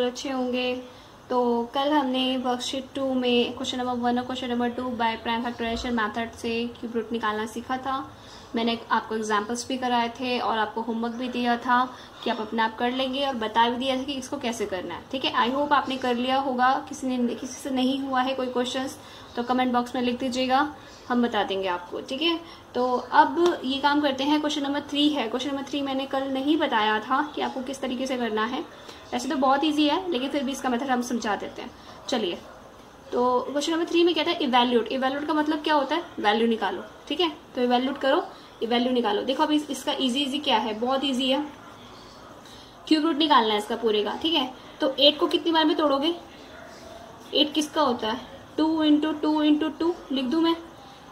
बिल्कुल अच्छे होंगे। तो कल हमने वर्कशीट 2 में क्वेश्चन नंबर 1 और question number 2 by prime factorization method से क्यूब रूट निकालना सीखा था। मैंने आपको एग्जाम्पल्स भी कराए थे और आपको होमवर्क भी दिया था कि आप अपने आप कर लेंगे और बता भी दिया था कि इसको कैसे करना है। ठीक है, आई होप आपने कर लिया होगा। किसी से नहीं हुआ है कोई क्वेश्चंस तो कमेंट बॉक्स में लिख दीजिएगा, हम बता देंगे आपको। ठीक है, तो अब ये काम करते हैं। क्वेश्चन नंबर 3 है। क्वेश्चन नंबर 3 मैंने कल नहीं बताया था कि आपको किस तरीके से करना है। वैसे तो बहुत ईजी है, लेकिन फिर भी इसका मेथड हम समझा देते हैं। चलिए, तो क्वेश्चन नंबर 3 में कहता है इवैल्यूएट। इवैल्यूएट का मतलब क्या होता है? वैल्यू निकालो। ठीक है, तो इवैल्यूएट करो, वैल्यू निकालो। देखो अभी इसका इजी क्या है, बहुत इजी है। क्यूब रूट निकालना है इसका पूरे का। ठीक है, तो 8 को कितनी बार में तोड़ोगे? 8 किसका होता है? 2 इंटू 2 इंटू 2 लिख दूं मैं।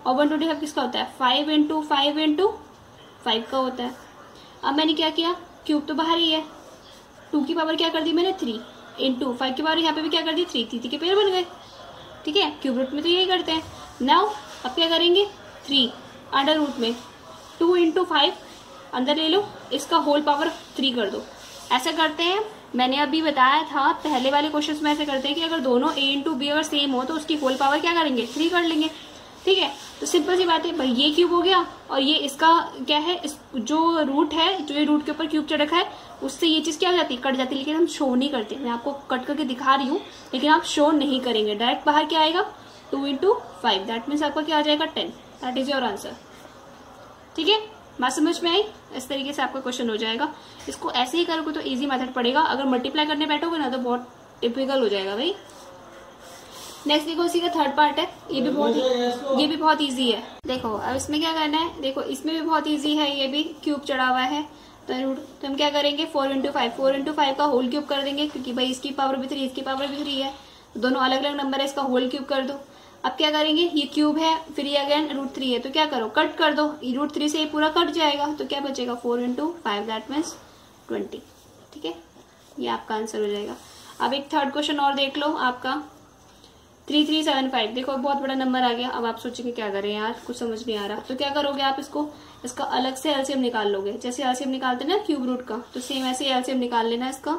और 125 किसका होता है? 5 इंटू 5 इंटू 5 का होता है। अब मैंने क्या किया, क्यूब तो बाहर ही है, 2 की पावर क्या कर दी मैंने? 3 इंटू 5 की पावर यहाँ पे भी क्या कर दी? 3 3 के पेड़ बन गए। ठीक है, क्यूब रूट में तो यही करते हैं। नाउ अब क्या करेंगे? 3 अंडर रूट में 2 इंटू 5 अंदर ले लो, इसका होल पावर 3 कर दो। ऐसा करते हैं, मैंने अभी बताया था पहले वाले क्वेश्चन में ऐसे करते हैं कि अगर दोनों a इंटू बी अगर सेम हो तो उसकी होल पावर क्या करेंगे? 3 कर लेंगे। ठीक है, तो सिंपल सी बात है भाई, ये क्यूब हो गया और ये इसका क्या है, इस जो रूट है, जो ये रूट के ऊपर क्यूब चढ़ रखा है, उससे ये चीज क्या हो जाती है? कट जाती है। लेकिन हम शो नहीं करते, मैं आपको कट करके दिखा रही हूँ, लेकिन आप शो नहीं करेंगे। डायरेक्ट बाहर क्या आएगा? 2 इंटू 5, दैट मीन्स आपका क्या आ जाएगा? 10। That is your answer. ठीक है, बात समझ में आई? इस तरीके से आपका क्वेश्चन हो जाएगा। इसको ऐसे ही करोगे तो इजी मेथड पड़ेगा। अगर मल्टीप्लाई करने बैठोगे ना तो बहुत टिपिकल हो जाएगा भाई। नेक्स्ट देखो, इसी का थर्ड पार्ट है। ये भी बहुत इजी है। देखो अब इसमें क्या करना है, देखो इसमें भी बहुत इजी है। ये भी क्यूब चढ़ा हुआ है तो हम क्या करेंगे? 4 इंटू 5, 4 इंटू 5 का होल क्यूब कर देंगे, क्योंकि भाई इसकी पावर भी 3 इसकी पावर भी 3 है, दोनों अलग अलग नंबर है, इसका होल क्यूब कर दो। अब क्या करेंगे, ये क्यूब है, फिर ये अगेन √3 है, तो क्या करो? कट कर दो। √3 से ये पूरा कट जाएगा, तो क्या बचेगा? 4 इंटू 5, दैट मीन्स 20। ठीक है, ये आपका आंसर हो जाएगा। अब एक थर्ड क्वेश्चन और देख लो आपका 3375। देखो बहुत बड़ा नंबर आ गया। अब आप सोचेंगे क्या करें यार, कुछ समझ नहीं आ रहा। तो क्या करोगे आप, इसका अलग से एलसीएम निकाल लोगे। जैसे एलसीएम निकालते ना क्यूब रूट का, तो सेम ऐसे एलसीएम निकाल लेना इसका।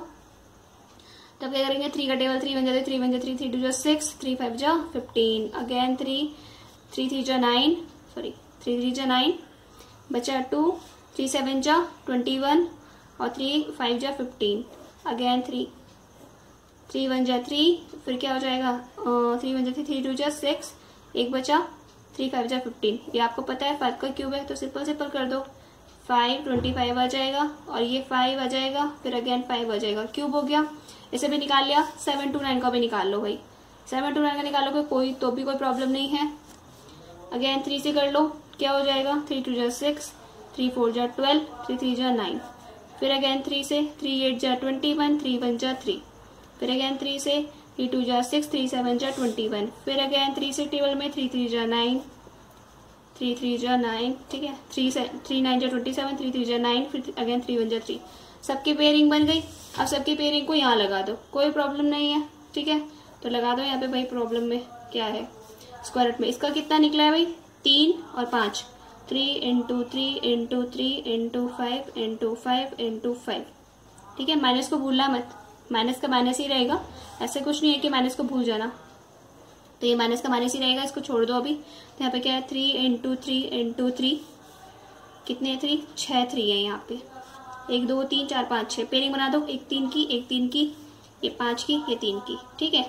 तब क्या करेंगे? 3 का टेबल, 3 1 जा 3 1 जा 3 3 2 जा 6 3 5 जा 15 अगेन 3 3 3 जा 9 3 3 जा 9 बचा 2 3 7 जा 21 और 3 5 जा 15 अगेन 3 3 1 जा 3, फिर क्या हो जाएगा? 3 1 जा 3 3 2 जा 6, एक बचा 3 5 जा 15। ये आपको पता है 5 का क्यूब है, तो सिंपल कर दो। 5 25 आ जाएगा और ये 5 आ जाएगा, फिर अगेन 5 आ जाएगा। क्यूब हो गया, इसे भी निकाल लिया। 7 2 9 का भी निकाल लो भाई। 7 2 9 का निकालोगे कोई तो भी कोई प्रॉब्लम नहीं है। अगेन 3 से कर लो, क्या हो जाएगा? 3 2 जा 6, 3 4 जा 12, 3 3 जा 9, फिर अगेन 3 से 3 8 जा 21, 3 1 जा 3, फिर अगेन 3 से 3 2 जा 6, 3 7 जा 21, फिर अगेन 3 से टेबल में 3 3 जा 9, 3 3 जा 9। ठीक है, 3 9 जा 27, 3 3 जा 9, फिर अगेन 3 1 जा 3। सबकी पेयरिंग बन गई। अब सबकी पेयरिंग को यहाँ लगा दो, कोई प्रॉब्लम नहीं है। ठीक है, तो लगा दो यहाँ पे भाई। प्रॉब्लम में क्या है? स्क्वायर रूट में इसका कितना निकला है भाई? 3 और 5, 3 into 3 into 3 into 5 into 5 into 5। ठीक है, माइनस को भूलना मत, माइनस का माइनस ही रहेगा। ऐसे कुछ नहीं है कि माइनस को भूल जाना, तो ये माइनस का माइनस ही रहेगा, इसको छोड़ दो अभी। तो यहाँ पे क्या है? 3 इंटू 3 इंटू 3, कितने 3? 6 3 है यहाँ पे। 1 2 3 4 5 6 पेयरिंग बना दो। एक 3 की, एक 3 की, ये 5 की, ये 3 की। ठीक है,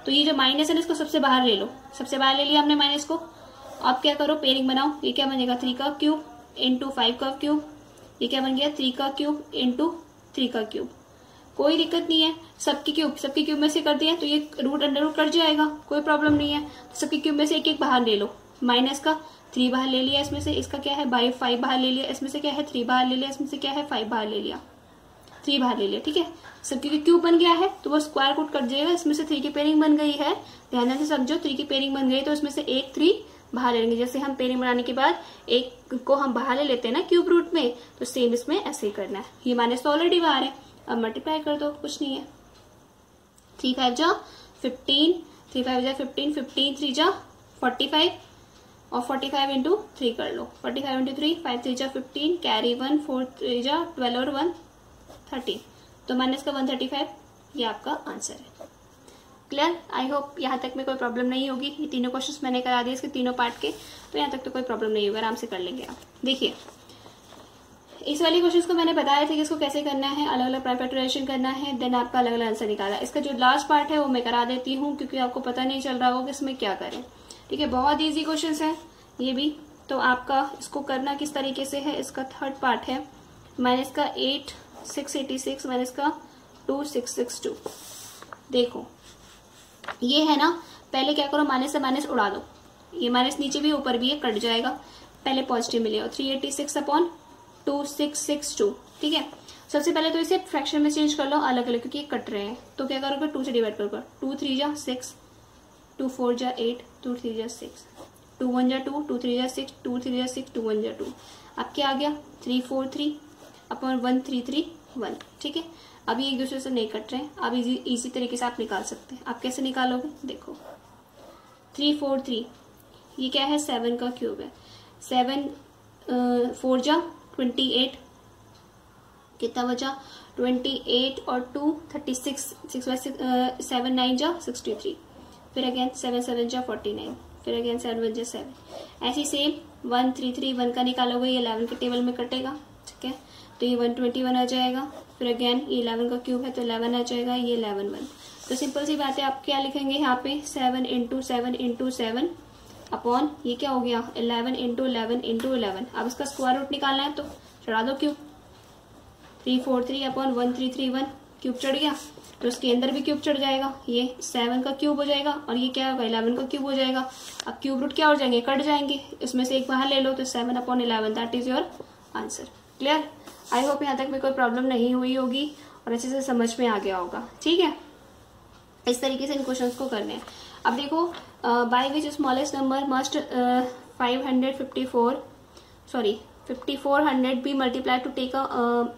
तो ये जो माइनस है ना, इसको सबसे बाहर ले लो। सबसे बाहर ले लिया हमने माइनस को। अब क्या करो? पेयरिंग बनाओ। ये क्या बनेगा? 3 का क्यूब इंटू 5 का क्यूब। ये क्या बन गया? 3 का क्यूब इंटू 3 का क्यूब। कोई दिक्कत नहीं है, सबके क्यूब में से कर दिया तो ये रूट अंडर रूट कट जाएगा, कोई प्रॉब्लम नहीं है। तो सबके क्यूब में से एक एक बाहर ले लो। माइनस का 3 बाहर ले लिया, इसमें से इसका क्या है? बाई 5 बाहर ले लिया, इसमें से क्या है? 3 बाहर ले लिया, इसमें से क्या है? 5 बाहर ले लिया, 3 बाहर ले लिया। ठीक है, सबके क्यूब बन गया है तो वो स्क्वायर रूट कट जाएगा। इसमें से 3 की पेयरिंग बन गई है, ध्यान से समझो। 3 की पेयरिंग बन गई तो इसमें से एक 3 बाहर ले लेंगे। जैसे हम पेयरिंग बनाने के बाद एक को हम बाहर ले लेते हैं ना क्यूब रूट में, तो सेम इसमें ऐसे ही करना है। ये माइनस तो ऑलरेडी बाहर है, अब मल्टीप्लाई कर दो, कुछ नहीं है। 3 5 जा 15, 3 5 जा 15, 15 3 जा 45 और 45 इंटू 3 कर लो। 45 इंटू 3, 5 3 जा 15, कैरी 1, 4 3 जा 12 और 1 13, तो माइनस का 135, ये आपका आंसर है। क्लियर? आई होप यहाँ तक में कोई प्रॉब्लम नहीं होगी। ये तीनों क्वेश्चंस मैंने करा दिए इसके तीनों पार्ट के, तो यहाँ तक तो कोई प्रॉब्लम नहीं होगा, आराम से कर लेंगे आप। देखिए इस वाले क्वेश्चंस को मैंने बताया था कि इसको कैसे करना है, अलग अलग फैक्टराइजेशन करना है, देन आपका अलग अलग आंसर निकाला। इसका जो लास्ट पार्ट है वो मैं करा देती हूँ क्योंकि आपको पता नहीं चल रहा होगा कि इसमें क्या करें। ठीक है, बहुत ईजी क्वेश्चन है ये भी। तो आपका इसको करना किस तरीके से है, इसका थर्ड पार्ट है माइनस का 8686 माइनस का 2662। देखो ये है ना, पहले क्या करो, माइनस से माइनस उड़ा दो, ये माइनस नीचे भी ऊपर भी है, कट जाएगा, पहले पॉजिटिव मिलेगा 386 अपॉन 2662। ठीक है, सबसे पहले तो इसे फ्रैक्शन में चेंज कर लो अलग अलग, क्योंकि ये कट रहे हैं। तो क्या करोगे, 2 से डिवाइड करोगे, 2 3 जा 6, 2 4 जा 8, 2 3 जा 6, 2 1 जा 2, 2 3 जा 6, 2 3 जा 6, 2 1 जा 2। अब क्या आ गया, 3 4 3 अपॉन 1 3 3 1। ठीक है, अभी एक दूसरे से नहीं कट रहे हैं, अब इजी तरीके से आप निकाल सकते हैं। आप कैसे निकालोगे, देखो 3 4 3, ये क्या है, 7 का क्यूब है। 7 4 जा 28, कितना बचा, 28 और 2 36, 6 7 9 जा 63, फिर अगेन 7 7 जा 49, फिर अगेन 7 1 जा 7। ऐसे सेम 1 3 3 1 का निकालोगे, ये 11 के टेबल में कटेगा। ठीक है, तो ये 121 आ जाएगा। फिर अगेन ये 11 का क्यूब है तो 11 आ जाएगा, ये 11 1। तो सिंपल सी बात है, आप क्या लिखेंगे यहाँ पे, 7 इंटू 7 इंटू 7 अपॉन ये क्या हो गया, 11 इंटू 11 इंटू 11। अब इसका स्क्वायर रूट निकालना है तो चढ़ा दो क्यूब, 343 अपॉन 1331, क्यूब चढ़ गया तो इसके अंदर भी क्यूब चढ़ जाएगा, ये 7 का क्यूब हो जाएगा और ये क्या होगा, 11 का क्यूब हो जाएगा। अब क्यूब रूट क्या हो जाएंगे, कट जाएंगे, इसमें से एक बाहर ले लो तो 7 upon 11, that is your answer. Clear? I hope यहाँ तक में कोई प्रॉब्लम नहीं हुई होगी और अच्छे से समझ में आ गया होगा। ठीक है, इस तरीके से इन क्वेश्चंस को करने हैं। अब देखो, by which smallest number must 5400 be multiply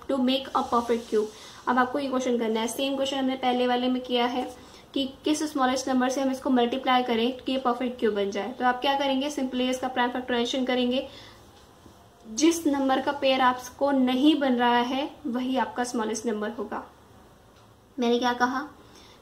to make a perfect cube. अब आपको ये क्वेश्चन करना है, सेम क्वेश्चन हमने पहले वाले में किया है कि किस स्मॉलेस्ट नंबर से हम इसको मल्टीप्लाई करें कि ये परफेक्ट क्यूब बन जाए। तो आप क्या करेंगे, सिंपली इसका प्राइम फैक्टराइजेशन करेंगे। जिस नंबर का पेयर आपको नहीं बन रहा है वही आपका स्मॉलेस्ट नंबर होगा। मैंने क्या कहा,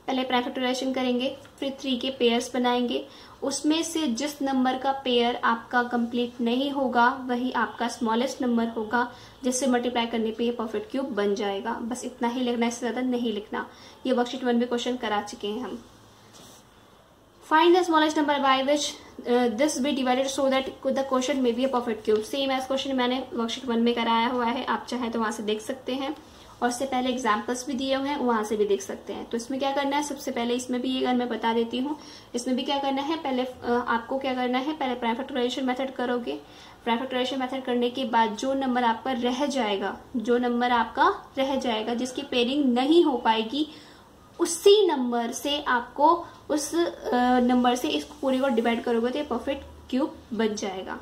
पहले प्राइम फैक्टराइजेशन करेंगे, फिर 3 के पेयर्स बनाएंगे, उसमें से जिस नंबर का पेयर आपका कंप्लीट नहीं होगा वही आपका स्मॉलेस्ट नंबर होगा, जिससे मल्टीप्लाई करने पे ये परफेक्ट क्यूब बन जाएगा। बस इतना ही लिखना है, इससे ज्यादा नहीं लिखना। ये वर्कशीट 1 में क्वेश्चन करा चुके हैं हम। Find the smallest number by which this be divided so that the question may be a perfect cube. Same as question मैंने वर्कशीट 1 में कराया हुआ है, आप चाहे तो वहां से देख सकते हैं और इससे पहले एग्जाम्पल्स भी दिए हुए हैं, वहां से भी देख सकते हैं। तो इसमें क्या करना है, सबसे पहले इसमें भी ये अगर मैं बता देती हूँ, इसमें भी क्या करना है, पहले आपको क्या करना है, पहले प्राइम फैक्टराइजेशन मेथड करोगे। प्राइम फैक्टराइजेशन मेथड करने के बाद जो नंबर आपका रह जाएगा, जिसकी पेयरिंग नहीं हो पाएगी, उसी नंबर से आपको उस नंबर से इस पूरे को डिवाइड करोगे तो ये परफेक्ट क्यूब बन जाएगा।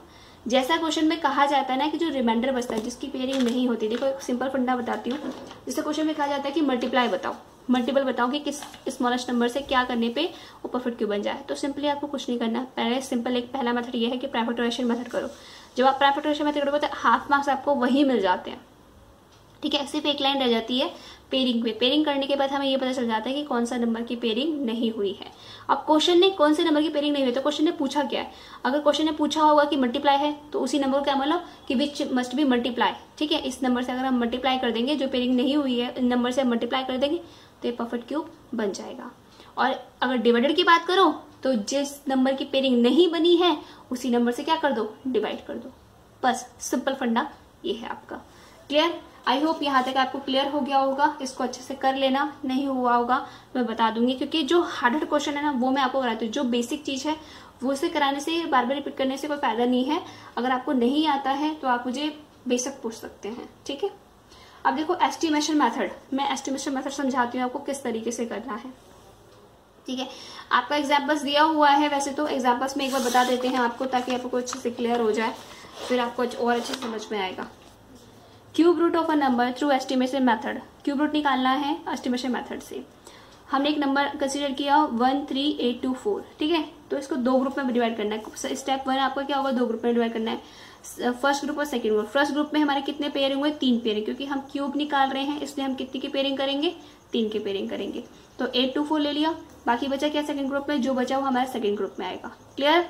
जैसा क्वेश्चन में कहा जाता है ना कि जो रिमाइंडर बचता है जिसकी पेयरिंग नहीं होती, देखो एक सिंपल फंडा बताती हूँ। जैसे क्वेश्चन में कहा जाता है कि मल्टीपल बताओ कि किस स्मॉलेस्ट नंबर से क्या करने पे वो परफेक्ट क्यूब बन जाए। तो सिंपली आपको कुछ नहीं करना, पहले सिंपल एक पहला मेथड ये है कि प्राइम फैक्टराइजेशन मेथड करो। जब आप प्राइम फैक्टराइजेशन मेथड करोगे तो हाफ मार्क्स आपको वही मिल जाते हैं। ठीक है, सिर्फ एक लाइन रह जाती है पेयरिंग पे। पेयरिंग करने के बाद हमें ये पता चल जाता है कि कौन सा नंबर की पेयरिंग नहीं हुई है। अब क्वेश्चन ने कौन से नंबर की पेयरिंग नहीं हुई, तो क्वेश्चन ने पूछा क्या है। अगर क्वेश्चन ने पूछा होगा कि मल्टीप्लाई है तो उसी नंबर को क्या मतलब कि विच मस्ट बी मल्टीप्लाई। ठीक है, इस नंबर से अगर हम मल्टीप्लाई कर देंगे, जो पेयरिंग नहीं हुई है इन नंबर से मल्टीप्लाई कर देंगे तो ये परफेक्ट क्यूब बन जाएगा। और अगर डिवाइडेड की बात करो तो जिस नंबर की पेयरिंग नहीं बनी है उसी नंबर से क्या कर दो, डिवाइड कर दो। बस सिंपल फंडा ये है आपका। क्लियर? आई होप यहाँ तक आपको क्लियर हो गया होगा। इसको अच्छे से कर लेना, नहीं हुआ होगा मैं बता दूंगी, क्योंकि जो हार्ड क्वेश्चन है ना वो मैं आपको कराती हूँ। जो बेसिक चीज है वो उसे कराने से, बार बार रिपीट करने से कोई फायदा नहीं है। अगर आपको नहीं आता है तो आप मुझे बेसिक पूछ सकते हैं। ठीक है, अब देखो एस्टिमेशन मेथड, मैं एस्टिमेशन मेथड समझाती हूँ आपको किस तरीके से करना है। ठीक है, आपका एग्जाम्पल्स दिया हुआ है, वैसे तो एग्जाम्पल्स में एक बार बता देते हैं आपको ताकि आपको अच्छे से क्लियर हो जाए, फिर आपको और अच्छे से समझ में आएगा। Cube root of a number through estimation method. Cube root निकालना है एस्टिमेशन मेथड से। हमने एक नंबर कंसीडर किया 13824। ठीक है, तो इसको 2 ग्रुप में डिवाइड करना है। स्टेप 1 आपका क्या होगा, 2 ग्रुप में डिवाइड करना है, फर्स्ट ग्रुप और सेकंड ग्रुप। फर्स्ट ग्रुप में हमारे कितने पेयरिंग हुए, 3 पेयरिंग, क्योंकि हम क्यूब निकाल रहे हैं इसलिए हम कितनी की पेयरिंग करेंगे, 3 की पेयरिंग करेंगे। तो 8 2 4 ले लिया, बाकी बचा क्या सेकंड ग्रुप में, जो बचा वो हमारा सेकंड ग्रुप में आएगा। क्लियर।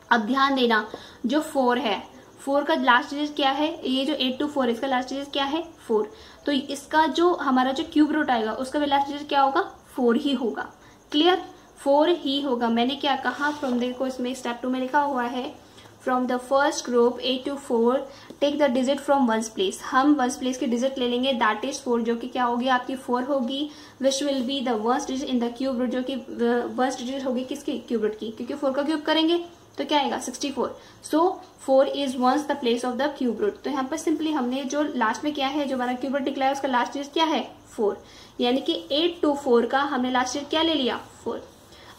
अब ध्यान देना, जो 4 है, 4 का लास्ट डिजिट क्या है, ये जो 8 2 4 इसका लास्ट डिजिट क्या है 4, तो इसका जो हमारा जो क्यूब रूट आएगा उसका भी लास्ट डिजिट क्या होगा 4 ही होगा। क्लियर, 4 ही होगा। मैंने क्या कहा, फ्रॉम देखो इसमें स्टेप 2 में लिखा हुआ है from the first group 8 to 4 take the digit from ones place. हम वंस प्लेस की डिजिट ले लेंगे, दैट इज 4, जो कि क्या होगी आपकी 4 होगी, which will be the ones digit in the cube root, जो कि वंस डिजिट होगी किसकी, क्यूब रूट की, क्योंकि 4 का क्यूब करेंगे तो क्या आएगा 64। So 4 is ones the place of the cube root. तो यहाँ पर सिंपली हमने जो लास्ट में क्या है, जो हमारा क्यूब रूट निकला है उसका लास्ट डिजिट क्या है 4, यानी कि 8 to 4 का हमने लास्ट डिजिट क्या ले लिया 4।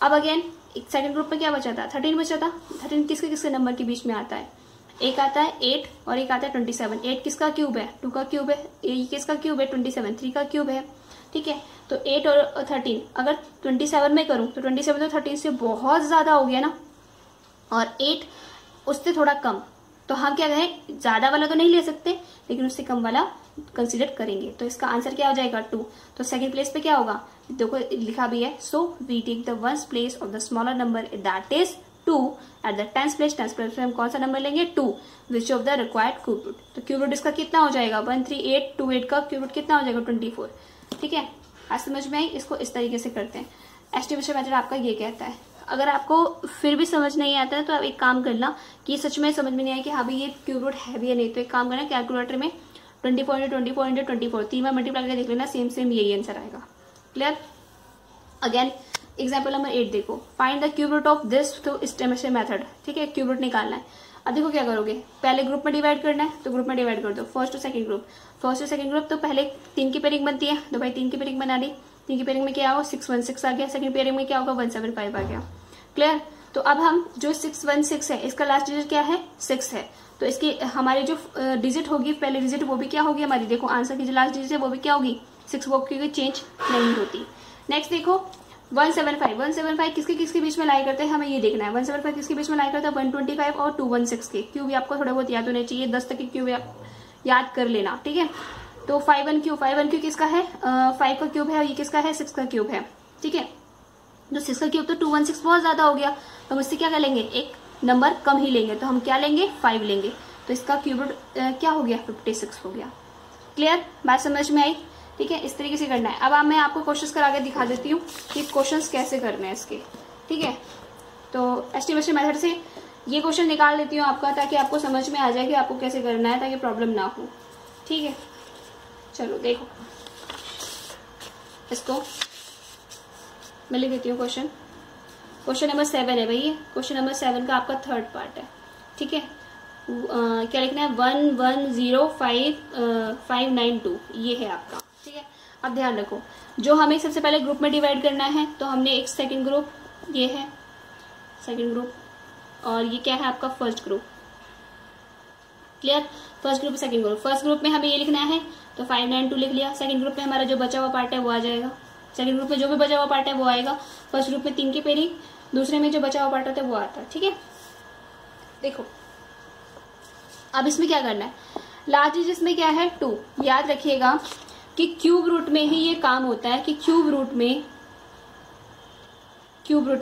अब अगेन सेकंड ग्रुप में क्या बचा था 13 बचा था। 13 किसके किसके नंबर के बीच में आता है, एक आता है 8 और एक आता है 27। 8 किसका क्यूब है 2 का क्यूब है, ये किसका क्यूब है 27 3 का क्यूब है। ठीक है, तो 8 और 13 अगर 27 में करूं तो 27 तो 13 से बहुत ज्यादा हो गया ना, और 8 उससे थोड़ा कम, तो हम क्या कहें ज्यादा वाला तो नहीं ले सकते लेकिन उससे कम वाला कंसीडर करेंगे। तो इसका आंसर क्या हो जाएगा 2। तो सेकंड प्लेस पे क्या होगा, देखो लिखा भी है, so we take the ones place of the smaller number that is 2 at the tens place. Tens place में हम कौन सा नंबर लेंगे 2, which of the required cube root. तो क्यूब रूट इसका कितना हो जाएगा 13828 का क्यूब रूट कितना हो जाएगा 24। ठीक है, आज समझ में आई। इसको इस तरीके से करते हैं। एस्टिमेशन मेथड आपका ये कहता है। अगर आपको फिर भी समझ नहीं आता है तो आप एक काम करना कि सच में समझ में नहीं आया कि हाँ भाई ये क्यूब रूट है भी या नहीं, तो एक काम करना कैलकुलेटर में 24 3 बार मल्टीप्लाई करके देख लेना, सेम यही आंसर आएगा। क्लियर। अगेन एग्जाम्पल नंबर 8 देखो, find the cube root of this through estimation method. ठीक है, क्यूब रूट निकालना है। अब देखो क्या करोगे, पहले ग्रुप में डिवाइड करना है तो ग्रुप में डिवाइड कर दो, फर्स्ट और सेकंड ग्रुप। फर्स्ट और सेकंड ग्रुप तो पहले 3 की पेयरिंग बनती है, तो भाई 3 की पेयरिंग बना दी। 3 की पेयरिंग में क्या होगा 616 आ गया, सेकंड पेयरिंग में क्या होगा 175 आ गया। क्लियर। तो अब हम जो 616 है इसका लास्ट डिजिट क्या है 6 है, तो इसकी हमारी जो डिजिट होगी पहले डिजिट वो भी क्या होगी हमारी, देखो आंसर की जो लास्ट डिजिट है वो भी क्या होगी 6, वो क्योंकि चेंज नहीं होती। नेक्स्ट देखो 175 किसके किसके बीच में लाई करते हैं, हमें ये देखना है। 175 किसके बीच में लाई करते हैं 125 और 216 के। क्यूब भी आपको थोड़े बहुत याद होने चाहिए, 10 तक के क्यूब याद कर लेना। ठीक है, तो 5 क्यूब किसका है 5 का क्यूब है और ये किसका है 6 का क्यूब है। ठीक है, तो 6 का क्यूब तो 216 बहुत ज्यादा हो गया, तो हम इससे क्या कर लेंगे एक नंबर कम ही लेंगे, तो हम क्या लेंगे 5 लेंगे। तो इसका क्यूब रूट क्या हो गया 56 हो गया। क्लियर, बात समझ में आई। ठीक है, इस तरीके से करना है। अब मैं आपको क्वेश्चंस करा के दिखा देती हूँ कि क्वेश्चंस कैसे करने हैं इसके। ठीक है, तो एस्टिमेशन मेथड से ये क्वेश्चन निकाल देती हूँ आपका, ताकि आपको समझ में आ जाए कि आपको कैसे करना है, ताकि प्रॉब्लम ना हो। ठीक है, चलो देखो इसको मैं लिख देती हूँ। क्वेश्चन नंबर 7 है भाई, क्वेश्चन नंबर 7 का आपका थर्ड पार्ट है। ठीक है, क्या लिखना है 110592 ये है आपका। ठीक है, अब ध्यान रखो, जो हमें सबसे पहले ग्रुप में डिवाइड करना है, तो हमने एक सेकंड ग्रुप, ये है सेकंड ग्रुप, और ये क्या है आपका first group. Clear, first group second group. First group में हमें ये लिखना है तो 592 लिख लिया। सेकंड ग्रुप में हमारा जो बचा हुआ पार्ट है वो आ जाएगा, सेकंड ग्रुप में जो भी बचा हुआ पार्ट है वो आएगा। फर्स्ट ग्रुप में 3 की पेयरिंग, दूसरे में जो बचा हुआ पार्ट होता है वो आता है। ठीक है, देखो अब इसमें क्या करना है, लास्ट डिजिट में क्या है 2। याद रखिएगा कि क्यूब रूट में ही ये काम होता है कि क्यूब रूट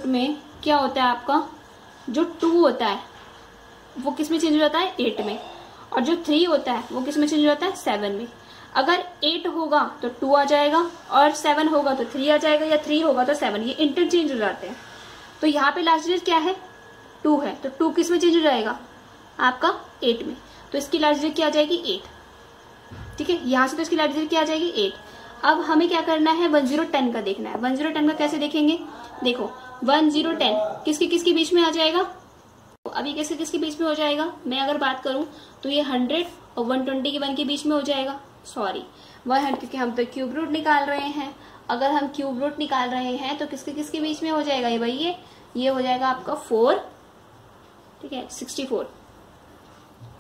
में क्या होता है आपका, जो 2 होता है वो किस में चेंज हो जाता है 8 में, और जो 3 होता है वो किस में चेंज हो जाता है 7 में। अगर 8 होगा तो 2 आ जाएगा, और 7 होगा तो 3 आ जाएगा, या 3 होगा तो 7, ये इंटरचेंज हो जाते हैं। तो यहाँ पे लास्ट डिजिट क्या है 2 है, तो 2 किस में चेंज हो जाएगा आपका 8 में, तो इसकी लास्ट डिजिट क्या आ जाएगी 8। ठीक है, यहाँ से तो इसकी लास्ट डिजिट क्या आ जाएगी 8। अब हमें क्या करना है 1010 का देखना है। 1010 का कैसे देखेंगे, देखो 1010 किसके बीच में आ जाएगा, अभी किसके बीच में हो जाएगा, मैं अगर बात करूं तो ये 100 और 121 के बीच में हो जाएगा। सॉरी 100, क्योंकि हम तो क्यूब रूट निकाल रहे हैं। अगर हम क्यूब रूट निकाल रहे हैं तो किसके बीच में हो जाएगा ये भाई, ये हो जाएगा आपका 4। ठीक है, 64,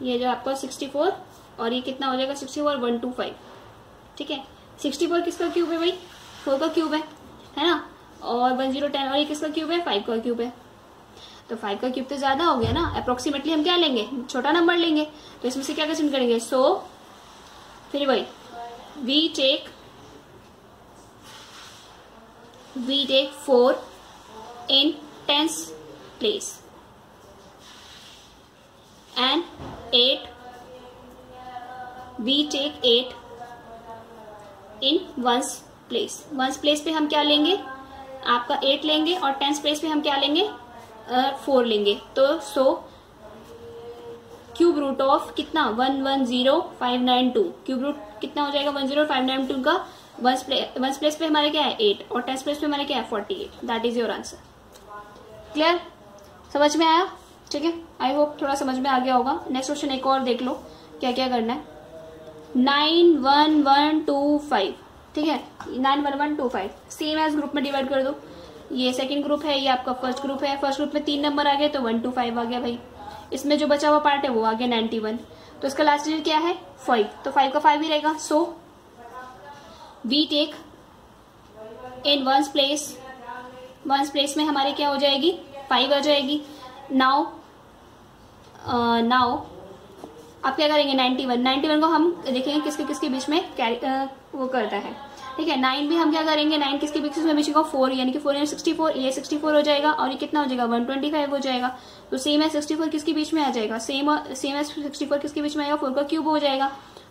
ये जो आपका 64, और ये कितना हो जाएगा 64 और 125। ठीक है, 64 किसका क्यूब है भाई 4 का क्यूब है ना, और 1010 और ये किसका क्यूब है 5 का क्यूब है। तो 5 का क्यूब तो ज्यादा हो गया ना, अप्रोक्सीमेटली हम क्या लेंगे छोटा नंबर लेंगे, तो इसमें से क्या क्वेश्चन करेंगे। सो फिर भाई we take we take 4 in tens place and 8 we take 8 in ones place। Ones place पे हम क्या लेंगे, आपका 8 लेंगे, और टेंस प्लेस पे हम क्या लेंगे, 4 लेंगे। तो सो क्यूब रूट ऑफ कितना 110592, क्यूब रूट कितना हो जाएगा 10592 का। वंस प्लेस पे हमारे क्या है 8 और टेंस प्लेस पे हमारे क्या है 48। That is your answer. Clear, समझ में आया? ठीक है, आई होप थोड़ा समझ में आ गया होगा। नेक्स्ट क्वेश्चन एक और देख लो क्या क्या करना है। 91125, ठीक है, 91125 सेम एज ग्रुप में डिवाइड कर दो। ये सेकंड ग्रुप है, ये आपका फर्स्ट ग्रुप है। फर्स्ट ग्रुप में 3 नंबर आ गए तो 125 आ गया भाई। इसमें जो बचा हुआ पार्ट है वो आ गया 91, तो इसका लास्ट डिजिट क्या है 5, तो 5 का 5 ही रहेगा। So we take in ones place, ones place में हमारी क्या हो जाएगी 5 आ जाएगी। नाउ आप क्या करेंगे 91 को हम देखेंगे किसके किसके बीच में वो करता है, ठीक है। 9 भी हम क्या करेंगे, 9 किसके बीच में बीच का 4, यानी कि 4 यानी 64, ये 64 हो जाएगा, और ये कितना हो जाएगा 125 हो जाएगा। तो सेम है 64 किसके बीच में आ जाएगा, सेम है 64 किसके बीच में आएगा 4 का क्यूब हो जाएगा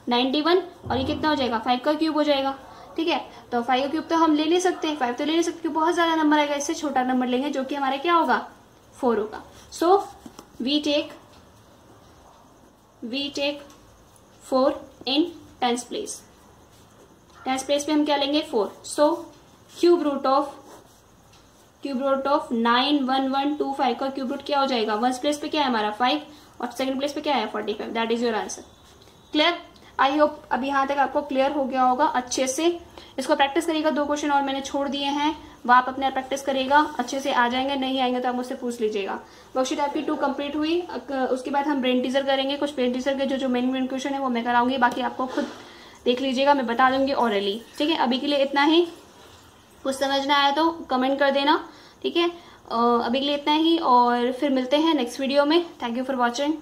91, और ये कितना हो जाएगा 5 का क्यूब हो जाएगा, ठीक है। तो 5 का क्यूब तो हम ले नहीं सकते, 5 तो ले नहीं सकते क्योंकि बहुत ज्यादा नंबर आएगा, इससे छोटा नंबर लेंगे जो कि हमारे क्या होगा 4 होगा। So we take 4 in tens place, tens place पे हम क्या लेंगे 4। सो क्यूब रूट ऑफ 91125 का क्यूब रूट क्या हो जाएगा, वंस प्लेस पे क्या है हमारा 5 और सेकंड प्लेस पे क्या है 45। That is your answer. Clear, I hope अभी यहाँ तक आपको क्लियर हो गया होगा अच्छे से। इसको प्रैक्टिस करिएगा, 2 क्वेश्चन और मैंने छोड़ दिए हैं, वो आप अपने प्रैक्टिस करिएगा, अच्छे से आ जाएंगे। नहीं आएंगे तो आप मुझसे पूछ लीजिएगा। वर्कशीट आपकी 2 कंप्लीट हुई, उसके बाद हम ब्रेन टीजर करेंगे। कुछ ब्रेन टीजर के जो मेन क्वेश्चन है वो मैं कराऊंगी, बाकी आपको खुद देख लीजिएगा, मैं बता दूंगी ऑरली, ठीक है। अभी के लिए इतना ही, कुछ समझ ना आया तो कमेंट कर देना, ठीक है। अभी के लिए इतना ही, और फिर मिलते हैं नेक्स्ट वीडियो में। Thank you for watching.